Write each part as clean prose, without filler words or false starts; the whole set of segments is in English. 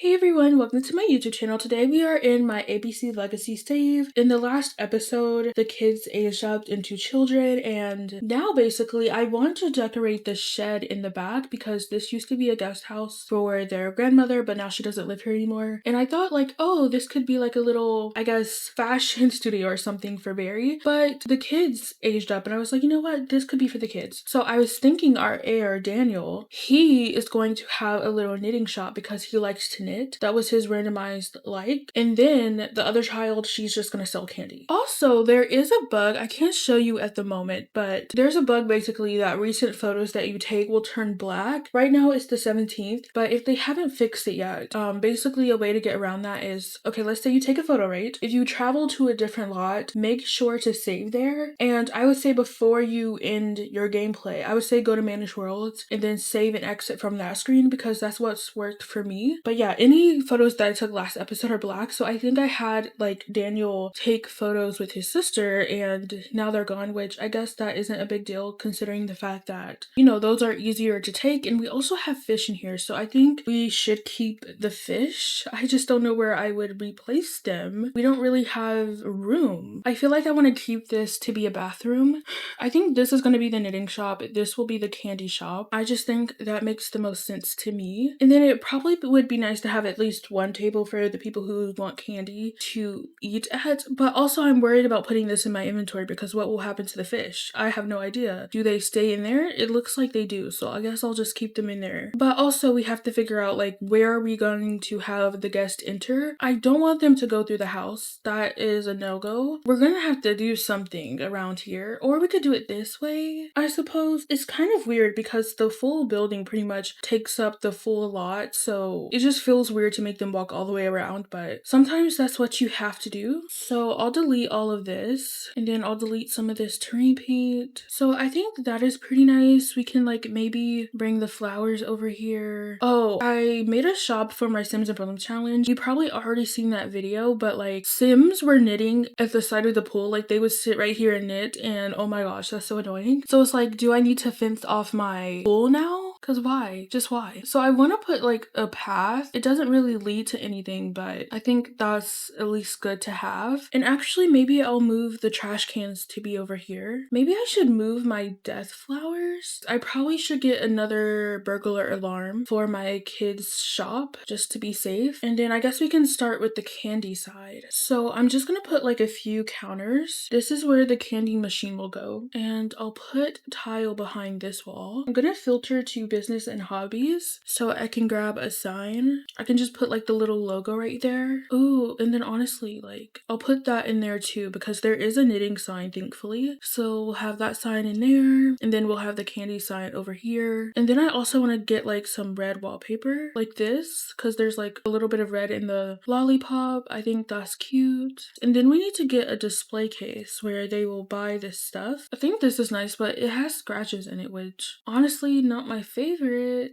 Hey everyone, welcome to my YouTube channel. Today we are in my ABC Legacy save. In the last episode, the kids aged up into children, and now basically I want to decorate the shed in the back because this used to be a guest house for their grandmother, but now she doesn't live here anymore. And I thought like, oh, this could be like a little, I guess, fashion studio or something for Barry. But the kids aged up and I was like, you know what, this could be for the kids. So I was thinking our heir, Daniel, he is going to have a little knitting shop because he likes to knit. That was his randomized like. And then the other child, she's just gonna sell candy. Also, there is a bug, I can't show you at the moment, but there's a bug basically that recent photos that you take will turn black. Right now it's the 17th, but if they haven't fixed it yet, basically a way to get around that is, okay, let's say you take a photo, right? If you travel to a different lot, make sure to save there. And I would say before you end your gameplay, I would say go to Manage Worlds and then save and exit from that screen because that's what's worked for me. But yeah, any photos that I took last episode are black, so I think I had like Daniel take photos with his sister and now they're gone, which I guess that isn't a big deal considering the fact that, you know, those are easier to take. And we also have fish in here, so I think we should keep the fish. I just don't know where I would replace them. We don't really have room. I feel like I want to keep this to be a bathroom. I think this is going to be the knitting shop. This will be the candy shop. I just think that makes the most sense to me. And then it probably would be nice to have at least one table for the people who want candy to eat at. But also I'm worried about putting this in my inventory because what will happen to the fish? I have no idea. Do they stay in there? It looks like they do, so I guess I'll just keep them in there. But also we have to figure out like where are we going to have the guest enter? I don't want them to go through the house. That is a no-go. We're gonna have to do something around here, or we could do it this way, I suppose. It's kind of weird because the full building pretty much takes up the full lot, so it just feels weird to make them walk all the way around, but sometimes that's what you have to do. So I'll delete all of this and then I'll delete some of this terrain paint. So I think that is pretty nice. We can like maybe bring the flowers over here. Oh, I made a shop for my Sims Umbrella challenge. You probably already seen that video, but like Sims were knitting at the side of the pool. Like they would sit right here and knit, and oh my gosh, that's so annoying. So it's like, do I need to fence off my pool now? Cause why? Just why? So I want to put like a path. It doesn't really lead to anything, but I think that's at least good to have. And actually maybe I'll move the trash cans to be over here. Maybe I should move my death flowers. I probably should get another burglar alarm for my kids' shop just to be safe. And then I guess we can start with the candy side. So I'm just gonna put like a few counters. This is where the candy machine will go. And I'll put tile behind this wall. I'm gonna filter to business and hobbies so I can grab a sign. I can just put like the little logo right there. Ooh, and then honestly, like I'll put that in there too because there is a knitting sign, thankfully. So we'll have that sign in there, and then we'll have the candy sign over here. And then I also want to get like some red wallpaper like this because there's like a little bit of red in the lollipop. I think that's cute. And then we need to get a display case where they will buy this stuff. I think this is nice, but it has scratches in it, which honestly not my favorite.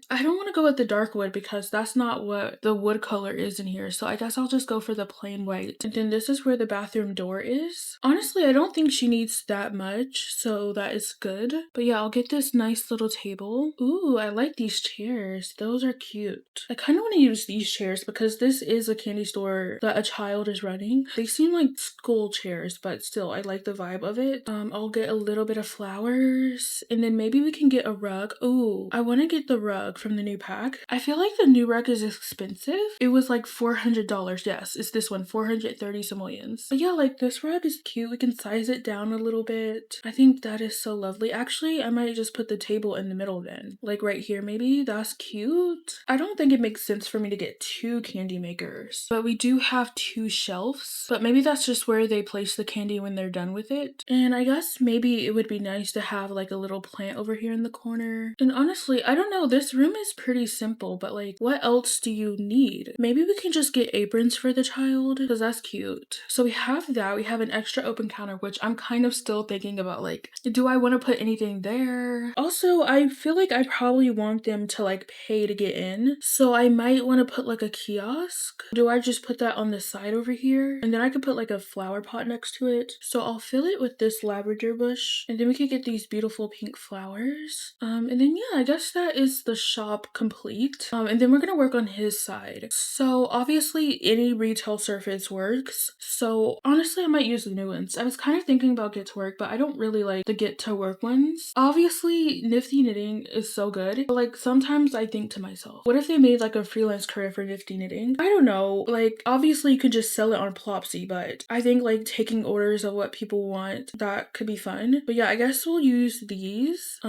I don't want to go with the dark wood because that's not what the wood color is in here, so I guess I'll just go for the plain white. And then this is where the bathroom door is. Honestly, I don't think she needs that much, so that is good. But yeah, I'll get this nice little table. Ooh, I like these chairs. Those are cute. I kind of want to use these chairs because this is a candy store that a child is running. They seem like school chairs, but still, I like the vibe of it. I'll get a little bit of flowers, and then maybe we can get a rug. Ooh, I want to get the rug from the new pack. I feel like the new rug is expensive. It was like $400. Yes, it's this one, 430 simoleons. But yeah, like this rug is cute. We can size it down a little bit. I think that is so lovely. Actually, I might just put the table in the middle then. Like right here, maybe. That's cute. I don't think it makes sense for me to get two candy makers, but we do have two shelves. But maybe that's just where they place the candy when they're done with it. And I guess maybe it would be nice to have like a little plant over here in the corner. And honestly, I don't know, this room is pretty simple, but like what else do you need? Maybe we can just get aprons for the child because that's cute. So we have that. We have an extra open counter, which I'm kind of still thinking about, like, do I want to put anything there? Also, I feel like I probably want them to like pay to get in, so I might want to put like a kiosk. Do I just put that on the side over here? And then I could put like a flower pot next to it. So I'll fill it with this lavender bush, and then we could get these beautiful pink flowers. And then yeah, I guess that is the shop complete. And then we're gonna work on his side. So obviously any retail surface works. So honestly, I might use the new ones. I was kind of thinking about Get to Work, but I don't really like the Get to Work ones. Obviously, Nifty Knitting is so good, but like sometimes I think to myself, what if they made like a freelance career for Nifty Knitting? I don't know. Like obviously you could just sell it on Plopsy, but I think like taking orders of what people want, that could be fun. But yeah, I guess we'll use these.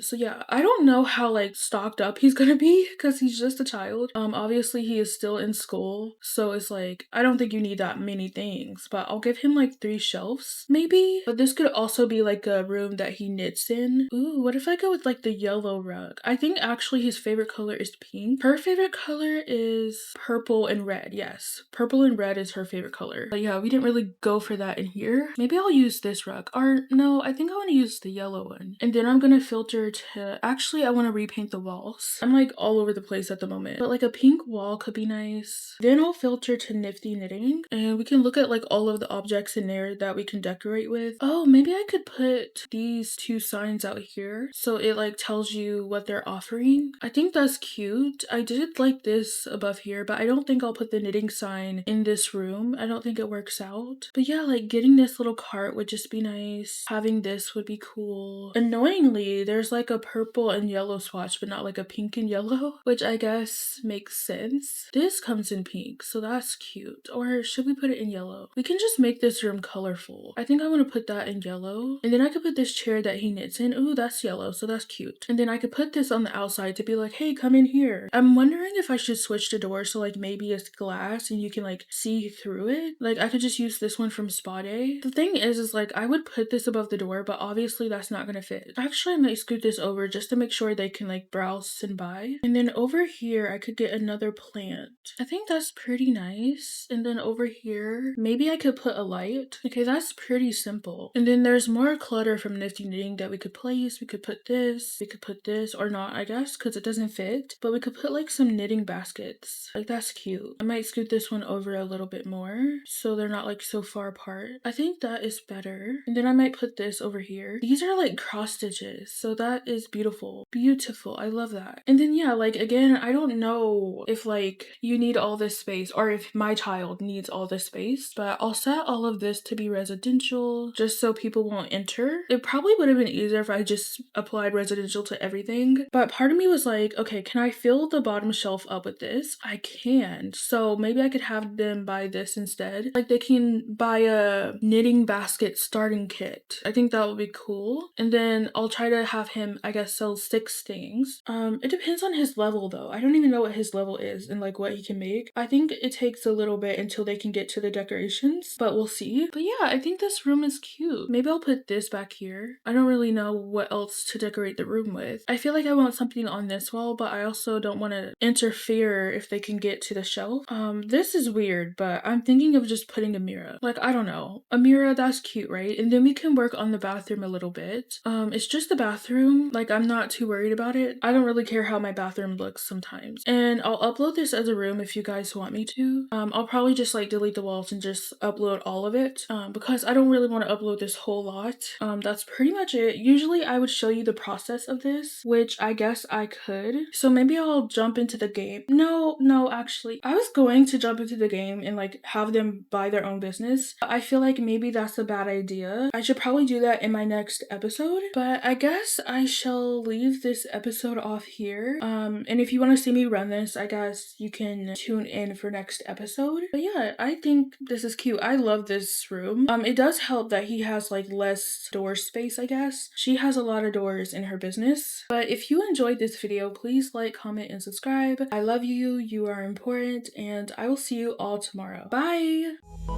So yeah, I don't know how like stocked up he's gonna be because he's just a child. Obviously he is still in school, so it's like I don't think you need that many things, but I'll give him like 3 shelves maybe. But this could also be like a room that he knits in. Ooh, what if I go with like the yellow rug? I think actually his favorite color is pink. Her favorite color is purple and red. Yes, purple and red is her favorite color. But yeah, we didn't really go for that in here. Maybe I'll use this rug, or no, I think I want to use the yellow one. And then I'm gonna filter to, actually I want to repaint the walls. I'm like all over the place at the moment, but like a pink wall could be nice. Then I'll filter to Nifty Knitting, and we can look at like all of the objects in there that we can decorate with. Oh, maybe I could put these 2 signs out here so it like tells you what they're offering. I think that's cute. I did like this above here, but I don't think I'll put the knitting sign in this room. I don't think it works out. But yeah, like getting this little cart would just be nice. Having this would be cool. Annoyingly, there's like a purple and yellow swatch, but not like a pink and yellow, which I guess makes sense. This comes in pink, so that's cute. Or should we put it in yellow? We can just make this room colorful. I think I want to put that in yellow. And then I could put this chair that he knits in. Ooh, that's yellow, so that's cute. And then I could put this on the outside to be like, hey, come in here. I'm wondering if I should switch the door so like maybe it's glass and you can like see through it. Like I could just use this one from Spa Day. The thing is like I would put this above the door, but obviously that's not gonna fit. Actually, I might scoot this over just to make sure they can like browse and buy. And then over here, I could get another plant. I think that's pretty nice. And then over here, maybe I could put a light. Okay, that's pretty simple. And then there's more clutter from Nifty Knitting that we could place. We could put this, or not, I guess, because it doesn't fit. But we could put like some knitting baskets. Like that's cute. I might scoot this one over a little bit more so they're not like so far apart. I think that is better. And then I might put this over here. These are like cross stitches, so that is beautiful. Beautiful. I love that. And then yeah, like again, I don't know if like you need all this space or if my child needs all this space, but I'll set all of this to be residential just so people won't enter. It probably would have been easier if I just applied residential to everything, but part of me was like, okay, can I fill the bottom shelf up with this? I can. So maybe I could have them buy this instead. Like they can buy a knitting basket starting kit. I think that would be cool. And then I'll try to have him, I guess, sell 6 things. It depends on his level though. I don't even know what his level is and like what he can make. I think it takes a little bit until they can get to the decorations, but we'll see. But yeah, I think this room is cute. Maybe I'll put this back here. I don't really know what else to decorate the room with. I feel like I want something on this wall, but I also don't want to interfere if they can get to the shelf. This is weird, but I'm thinking of just putting a mirror. Like, I don't know. A mirror, that's cute, right? And then we can work on the bathroom a little bit. It's just the bathroom. Like, I'm not too worried about it. I don't really care how my bathroom looks sometimes. And I'll upload this as a room if you guys want me to. I'll probably just like delete the walls and just upload all of it because I don't really want to upload this whole lot. That's pretty much it. Usually I would show you the process of this, which I guess I could. So maybe I'll jump into the game. No, actually, I was going to jump into the game and like have them buy their own business. I feel like maybe that's a bad idea. I should probably do that in my next episode, but I guess I shall leave this episode off here. And if you want to see me run this, I guess you can tune in for next episode. But yeah, I think this is cute. I love this room. It does help that he has like less door space, I guess. She has a lot of doors in her business. But if you enjoyed this video, please like, comment, and subscribe. I love you. You are important, and I will see you all tomorrow. Bye!